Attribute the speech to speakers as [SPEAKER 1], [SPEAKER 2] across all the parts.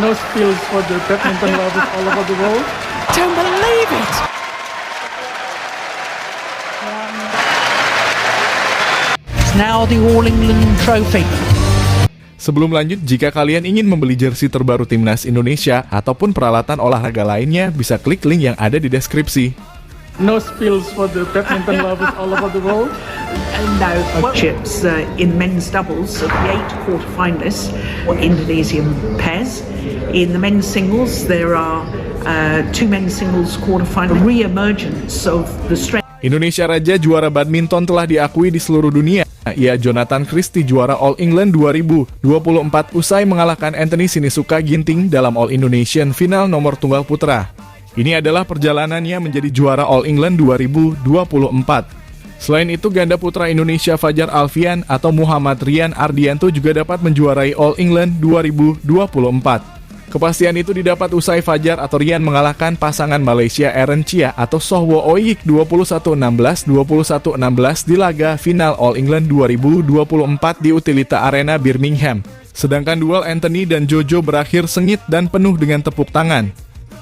[SPEAKER 1] No spills for the badminton lovers all over the world.
[SPEAKER 2] Don't believe it! It's now the All England Trophy.
[SPEAKER 3] Sebelum lanjut, jika kalian ingin membeli jersey terbaru Timnas Indonesia ataupun peralatan olahraga lainnya, bisa klik link yang ada di deskripsi.
[SPEAKER 1] No spills for the badminton lovers all over the world.
[SPEAKER 4] Chips in men's doubles of the 8 quarter-finalists, Indonesian pairs. In the men's singles, there are 2 men's singles quarter-final. Re-emergence of the strength.
[SPEAKER 3] Indonesia Raja juara badminton telah diakui di seluruh dunia. Ya, Jonathan Christie juara All England 2024 usai mengalahkan Anthony Sinisuka Ginting dalam All Indonesian Final nomor tunggal putra. Ini adalah perjalanannya menjadi juara All England 2024. Selain itu, ganda putra Indonesia Fajar Alfian atau Muhammad Rian Ardianto juga dapat menjuarai All England 2024. Kepastian itu didapat usai Fajar atau Rian mengalahkan pasangan Malaysia Aaron Chia atau Sohwo Oiyik 21-16, 21-16 di laga final All England 2024 di Utilita Arena Birmingham. Sedangkan duel Anthony dan Jojo berakhir sengit dan penuh dengan tepuk tangan.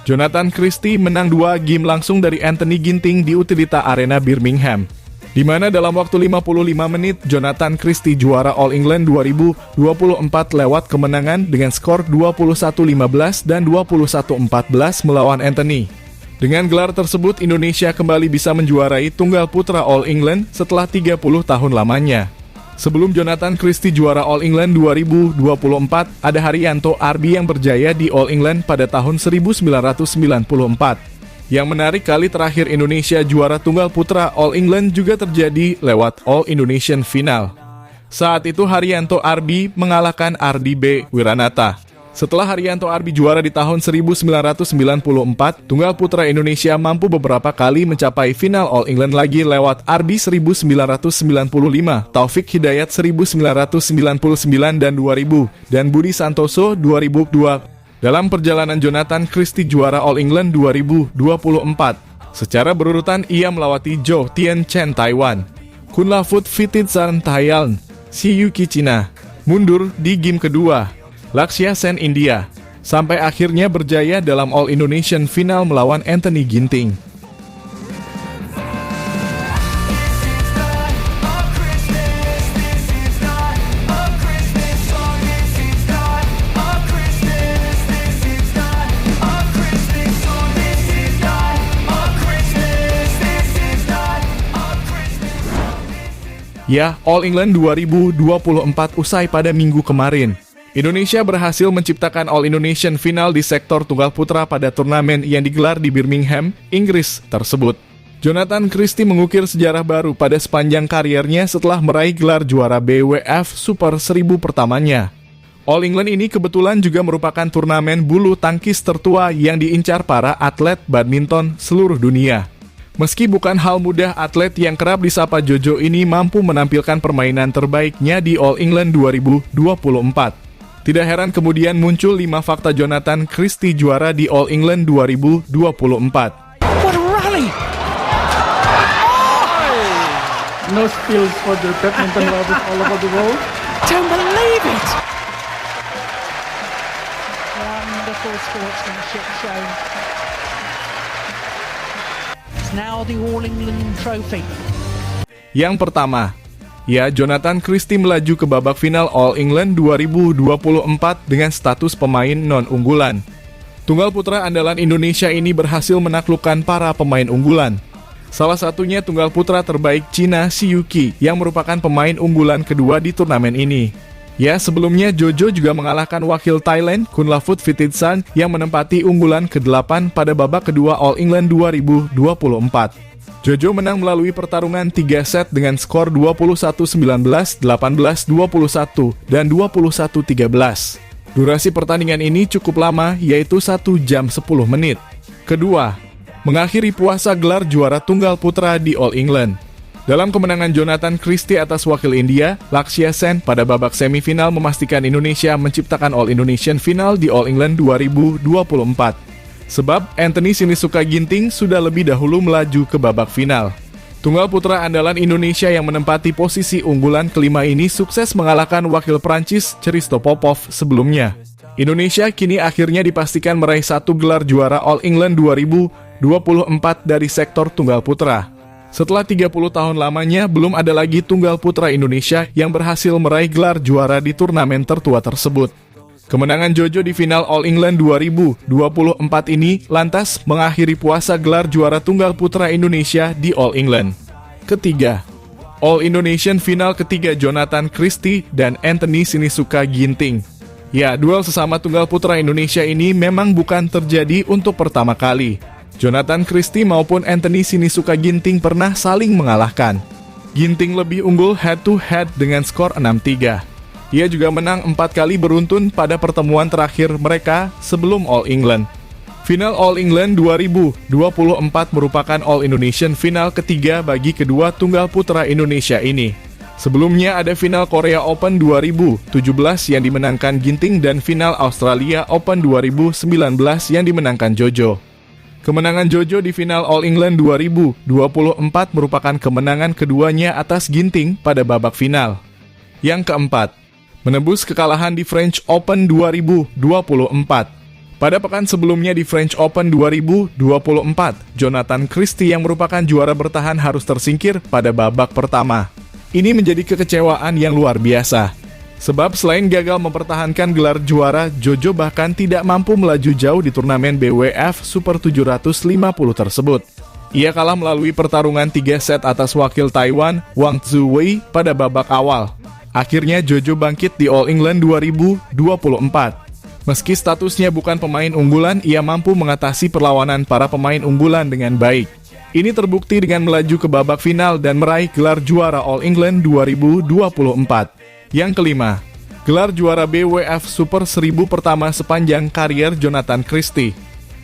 [SPEAKER 3] Jonathan Christie menang 2 game langsung dari Anthony Ginting di Utilita Arena Birmingham, di mana dalam waktu 55 menit Jonathan Christie juara All England 2024 lewat kemenangan dengan skor 21-15 dan 21-14 melawan Anthony. Dengan gelar tersebut, Indonesia kembali bisa menjuarai tunggal putra All England setelah 30 tahun lamanya. Sebelum Jonathan Christie juara All England 2024, ada Haryanto Arbi yang berjaya di All England pada tahun 1994. Yang menarik, kali terakhir Indonesia juara tunggal putra All England juga terjadi lewat All Indonesian Final. Saat itu Haryanto Arbi mengalahkan Ardi B. Wiranata. Setelah Haryanto Arbi juara di tahun 1994, tunggal putra Indonesia mampu beberapa kali mencapai final All England lagi lewat Arbi 1995, Taufik Hidayat 1999 dan 2000, dan Budi Santoso 2002. Dalam perjalanan Jonathan Christie juara All England 2024, secara berurutan ia melewati Zhou Tien Chen Taiwan, Kunlavut Phitidsan Thailand, Si Yuki Cina, mundur di game kedua, Lakshya Sen India, sampai akhirnya berjaya dalam All Indonesian Final melawan Anthony Ginting. Ya, All England 2024 usai pada minggu kemarin. Indonesia berhasil menciptakan All Indonesian Final di sektor tunggal putra pada turnamen yang digelar di Birmingham, Inggris tersebut. Jonathan Christie mengukir sejarah baru pada sepanjang kariernya setelah meraih gelar juara BWF Super 1000 pertamanya. All England ini kebetulan juga merupakan turnamen bulu tangkis tertua yang diincar para atlet badminton seluruh dunia. Meski bukan hal mudah, atlet yang kerap disapa Jojo ini mampu menampilkan permainan terbaiknya di All England 2024. Tidak heran kemudian muncul 5 fakta Jonathan Christie juara di All England 2024.
[SPEAKER 2] What a rally!
[SPEAKER 1] No spills for the badminton lovers all over the world.
[SPEAKER 2] Don't believe it! Wonderful sportsmanship shown. It's now the All England Trophy.
[SPEAKER 3] Yang pertama, ya, Jonathan Christie melaju ke babak final All England 2024 dengan status pemain non-unggulan. Tunggal putra andalan Indonesia ini berhasil menaklukkan para pemain unggulan. Salah satunya tunggal putra terbaik Cina Si Yuki yang merupakan pemain unggulan kedua di turnamen ini. Ya, sebelumnya Jojo juga mengalahkan wakil Thailand Kunlavut Phitidsan yang menempati unggulan ke-8 pada babak kedua All England 2024. Jojo menang melalui pertarungan 3 set dengan skor 21-19, 18-21, dan 21-13. Durasi pertandingan ini cukup lama, yaitu 1 jam 10 menit. Kedua, mengakhiri puasa gelar juara tunggal putra di All England. Dalam kemenangan Jonathan Christie atas wakil India, Lakshya Sen pada babak semifinal memastikan Indonesia menciptakan All Indonesian Final di All England 2024. Sebab Anthony Sinisuka Ginting sudah lebih dahulu melaju ke babak final. Tunggal putra andalan Indonesia yang menempati posisi unggulan kelima ini sukses mengalahkan wakil Prancis Christophe Popov sebelumnya. Indonesia kini akhirnya dipastikan meraih 1 gelar juara All England 2024 dari sektor tunggal putra. Setelah 30 tahun lamanya, belum ada lagi tunggal putra Indonesia yang berhasil meraih gelar juara di turnamen tertua tersebut. Kemenangan Jojo di final All England 2024 ini lantas mengakhiri puasa gelar juara tunggal putra Indonesia di All England. Ketiga, All Indonesian final ketiga Jonathan Christie dan Anthony Sinisuka Ginting. Ya, duel sesama tunggal putra Indonesia ini memang bukan terjadi untuk pertama kali. Jonathan Christie maupun Anthony Sinisuka Ginting pernah saling mengalahkan. Ginting lebih unggul head-to-head dengan skor 6-3. Ia juga menang 4 kali beruntun pada pertemuan terakhir mereka sebelum All England. Final All England 2024 merupakan All Indonesian final ketiga bagi kedua tunggal putra Indonesia ini. Sebelumnya ada final Korea Open 2017 yang dimenangkan Ginting dan final Australia Open 2019 yang dimenangkan Jojo. Kemenangan Jojo di final All England 2024 merupakan kemenangan keduanya atas Ginting pada babak final. Yang keempat, menembus kekalahan di French Open 2024. Pada pekan sebelumnya di French Open 2024, Jonathan Christie yang merupakan juara bertahan harus tersingkir pada babak pertama. Ini menjadi kekecewaan yang luar biasa. Sebab selain gagal mempertahankan gelar juara, Jojo bahkan tidak mampu melaju jauh di turnamen BWF Super 750 tersebut. Ia kalah melalui pertarungan 3 set atas wakil Taiwan, Wang Zuwei pada babak awal. Akhirnya Jojo bangkit di All England 2024. Meski statusnya bukan pemain unggulan, ia mampu mengatasi perlawanan para pemain unggulan dengan baik. Ini terbukti dengan melaju ke babak final dan meraih gelar juara All England 2024. Yang kelima, gelar juara BWF Super 1000 pertama sepanjang karier Jonathan Christie.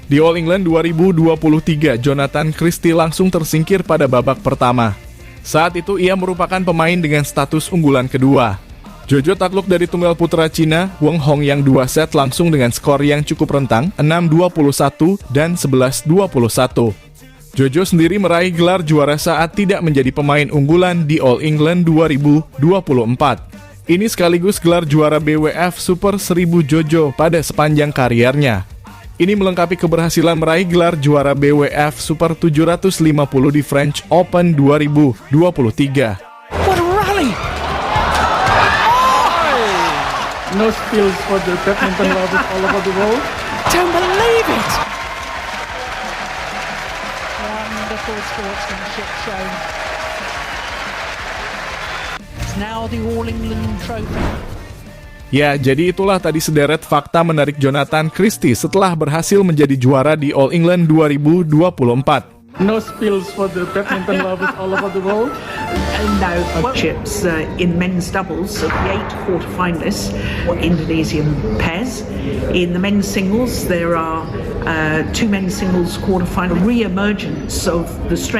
[SPEAKER 3] Di All England 2023, Jonathan Christie langsung tersingkir pada babak pertama. Saat itu ia merupakan pemain dengan status unggulan kedua. Jojo takluk dari tunggal putra Cina, Wang Hong yang 2 set langsung dengan skor yang cukup rentang, 6-21 dan 11-21. Jojo sendiri meraih gelar juara saat tidak menjadi pemain unggulan di All England 2024. Ini sekaligus gelar juara BWF Super 1000 Jojo pada sepanjang kariernya. Ini melengkapi keberhasilan meraih gelar juara BWF Super 750 di French Open 2023.
[SPEAKER 2] What a rally!
[SPEAKER 1] No spills for the badminton lovers all over the world.
[SPEAKER 2] Don't believe it! Wonderful sportsmanship shown. It's now the All England Trophy.
[SPEAKER 3] Ya, jadi itulah tadi sederet fakta menarik Jonathan Christie setelah berhasil menjadi juara di All England 2024.
[SPEAKER 1] No spills for the badminton lovers all over the world.
[SPEAKER 4] No chips in men's doubles of the 8 quarterfinalists, Indonesian pairs. In the men's singles, there are 2 men's singles quarterfinal re-emergence of the strength.